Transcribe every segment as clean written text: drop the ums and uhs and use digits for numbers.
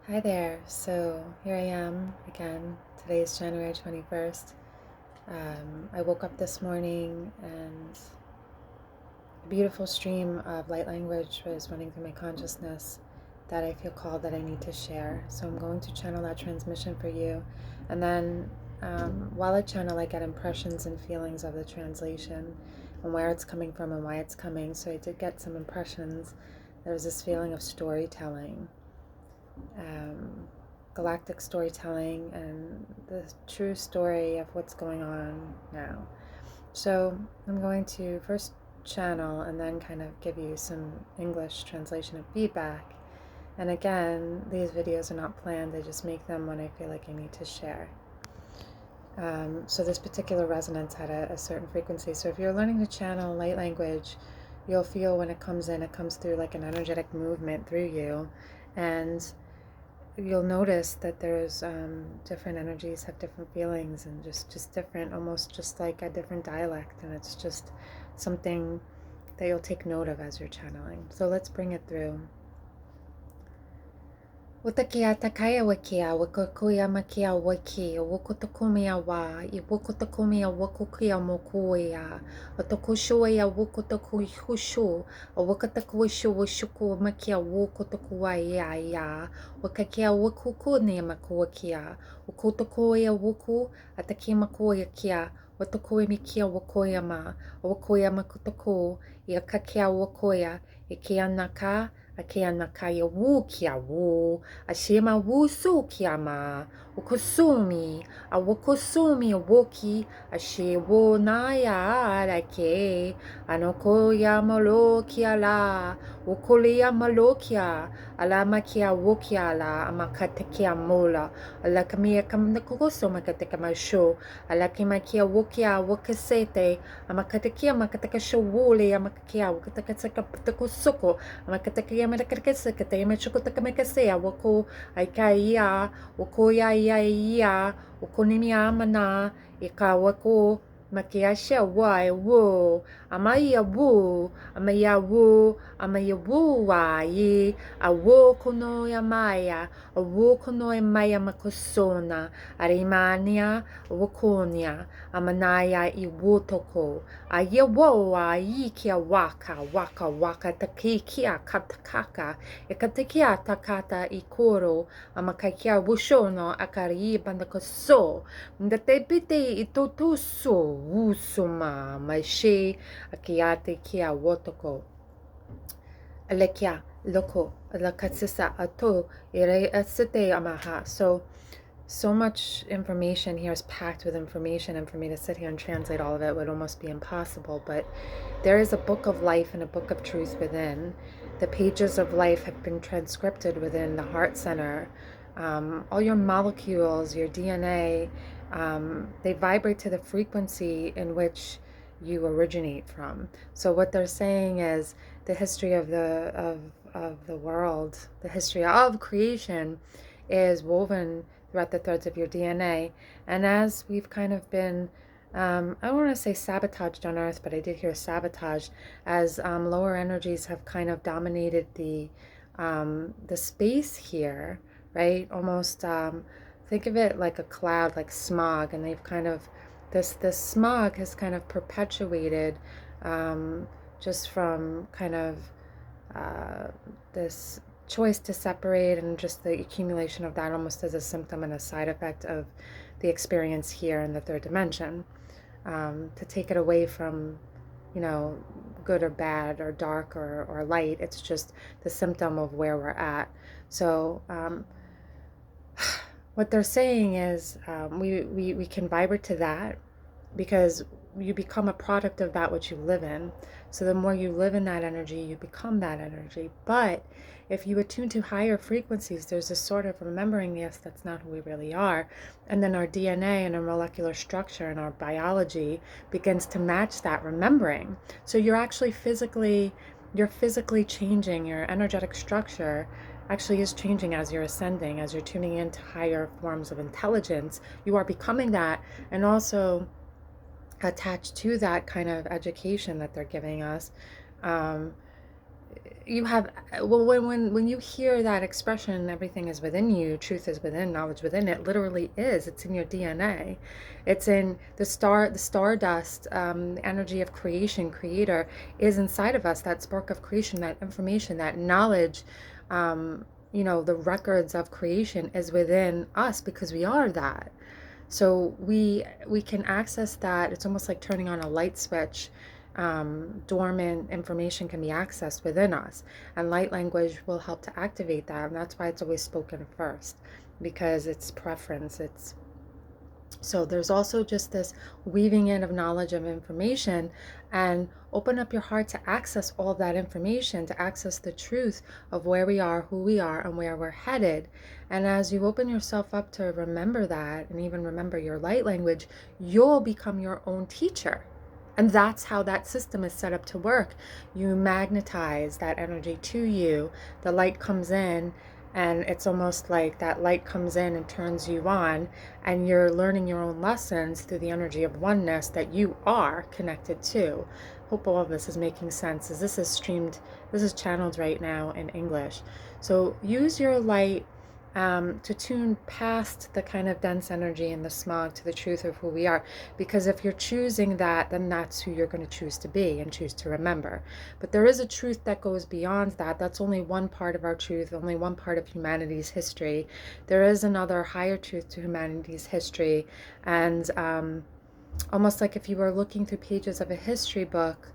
Hi there. So here I am again. Today is January 21st. I woke up this morning and a beautiful stream of light language was running through my consciousness that I feel called that I need to share. So I'm going to channel that transmission for you. And then while I channel, I get impressions and feelings of the translation and where it's coming from and why it's coming. So I did get some impressions. There's this feeling of storytelling. Um, Galactic storytelling and the true story of what's going on now. So I'm going to first channel and then kind of give you some English translation and feedback. And again, these videos are not planned, I just make them when I feel like I need to share. So this particular resonance had a certain frequency. So if you're learning to channel light language, you'll feel when it comes in, it comes through like an energetic movement through you. And you'll notice that there's different energies have different feelings and just different, almost just like a different dialect, and it's just something that you'll take note of as you're channeling. So let's bring it through. Watakia takaya wakia, wakakuya makia waki, wakotakumia wa, I wakotakumia wakukia mokuya, watakushuya wakotakuhushu, wakatakuishu washuku makia wakotakuaya ya, wakakia wakukuni makuakia, wakotakuya waku, ataki makuya kia, watakuya mikia wakoya ma, wakoya makotaku, yakakia wakoya, ikia naka, Akia nakaya wu kia wu, ashima wu su kia ma, ukusumi, awukusumi woki, ashe wo naya arake, anokoya malokia la, ukulia malokia, alama kia wokia la, amakatekia mola, alakamia kamnakuso makatekamasho, alakimakia wokia wakasete, amakatekia makatakasho wule, amakakia wakatakasakusuko, Makatakia Matakasakata, Machukotakamekasea, Wako, Aikaya, Wakoya ya, Wakonimia mana, Ikawako, Makiasha, why, wo, Amaya wo, Amaya wo, Amaya wo, why, a wo kono yamaya, a wo kono maya makosona, Arimania, Wakonia, Amanaya iwotoko, Ayawoa ikia waka takikia katakaka ekatekia takata ikoro amakakia wushono akari bandakoso ndatepite itotuso wusuma maishe akiate kia wotoko alekia loko alakatsisa ato ire asite amaha. So much information here is packed with information, and for me to sit here and translate all of it would almost be impossible. But there is a book of life and a book of truth within. The pages of life have been transcribed within the heart center. All your molecules, your DNA, they vibrate to the frequency in which you originate from. So what they're saying is the history of the world, the history of creation, is woven throughout the threads of your DNA. And as we've kind of been, I don't want to say sabotaged on Earth, but I did hear sabotage, as lower energies have kind of dominated the space here, right? Almost think of it like a cloud, like smog, and they've kind of this smog has kind of perpetuated just from kind of this choice to separate and just the accumulation of that almost as a symptom and a side effect of the experience here in the third dimension. To take it away from, good or bad or dark or light, it's just the symptom of where we're at. So what they're saying is we can vibrate to that because you become a product of that which you live in. So the more you live in that energy, you become that energy. But if you attune to higher frequencies, there's this sort of remembering, yes, that's not who we really are. And then our DNA and our molecular structure and our biology begins to match that remembering. So you're physically changing. Your energetic structure actually is changing as you're ascending, as you're tuning into higher forms of intelligence. You are becoming that, and also attached to that kind of education that they're giving us, um, you have, well, when you hear that expression, everything is within you, truth is within, knowledge within, it literally is. It's in your DNA. It's in the stardust, the energy of creation, creator is inside of us. That spark of creation, that information, that knowledge, the records of creation is within us because we are that. So we can access that. It's almost like turning on a light switch. Dormant information can be accessed within us, and light language will help to activate that. And that's why it's always spoken first, because it's preference. It's so there's also just this weaving in of knowledge of information, and open up your heart to access all of that information, to access the truth of where we are, who we are, and where we're headed. And as you open yourself up to remember that, and even remember your light language, you'll become your own teacher. And that's how that system is set up to work. You magnetize that energy to you. The light comes in, and it's almost like that light comes in and turns you on, and you're learning your own lessons through the energy of oneness that you are connected to. Hope all of this is making sense, as this is channeled right now in English. So use your light to tune past the kind of dense energy and the smog to the truth of who we are. Because if you're choosing that, then that's who you're going to choose to be and choose to remember. But there is a truth that goes beyond that. That's only one part of our truth, only one part of humanity's history. There is another higher truth to humanity's history. And almost like if you were looking through pages of a history book,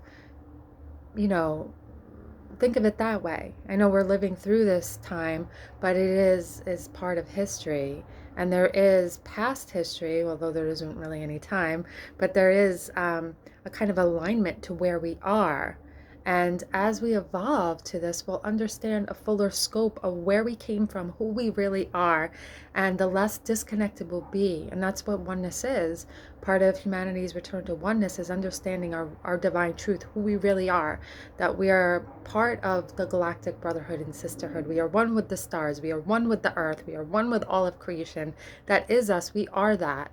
think of it that way. I know we're living through this time, but it is part of history. And there is past history, although there isn't really any time, but there is a kind of alignment to where we are. And as we evolve to this, we'll understand a fuller scope of where we came from, who we really are, and the less disconnected we'll be. And that's what oneness is. Part of humanity's return to oneness is understanding our divine truth, who we really are, that we are part of the galactic brotherhood and sisterhood. We are one with the stars. We are one with the earth. We are one with all of creation. That is us. We are that.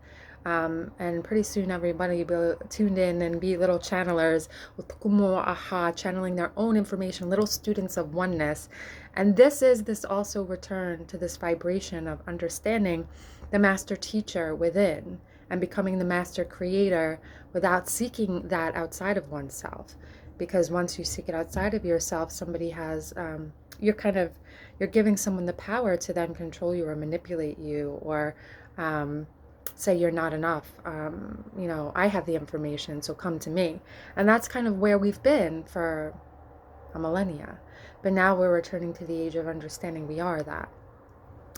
And pretty soon everybody will be tuned in and be little channelers, channeling their own information, little students of oneness. And this also return to this vibration of understanding the master teacher within and becoming the master creator without seeking that outside of oneself. Because once you seek it outside of yourself, somebody has, you're giving someone the power to then control you or manipulate you, or say you're not enough. I have the information, so come to me. And that's kind of where we've been for a millennia. But now we're returning to the age of understanding we are that.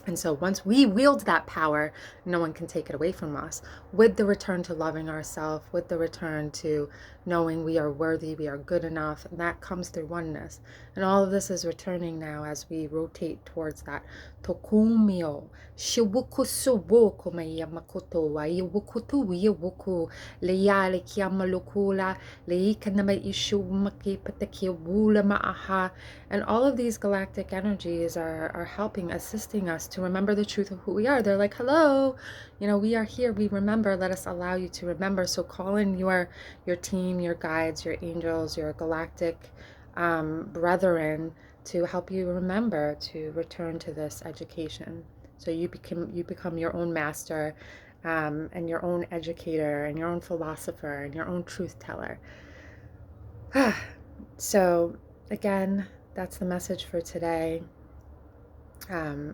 And so once we wield that power, no one can take it away from us. With the return to loving ourselves, with the return to knowing we are worthy, we are good enough, and that comes through oneness. And all of this is returning now as we rotate towards that. Tokumio, shiwuku suwoku meya makoto, wa iwukutu wiwuku, leya le kiama lukula, le ikanama ishu maki pataki wula maaha. And all of these galactic energies are helping, assisting us to remember the truth of who we are. They're like, hello, we are here. We remember. Let us allow you to remember. So call in your team, your guides, your angels, your galactic brethren to help you remember to return to this education. So you become your own master, and your own educator, and your own philosopher, and your own truth teller. So again, that's the message for today.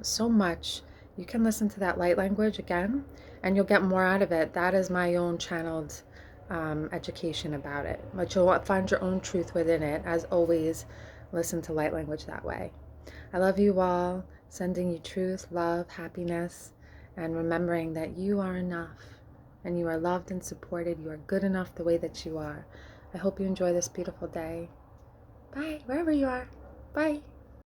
So much. You can listen to that light language again, and you'll get more out of it. That is my own channeled education about it. But you'll find your own truth within it. As always, listen to light language that way. I love you all. Sending you truth, love, happiness, and remembering that you are enough, and you are loved and supported. You are good enough the way that you are. I hope you enjoy this beautiful day. Bye, wherever you are. Bye.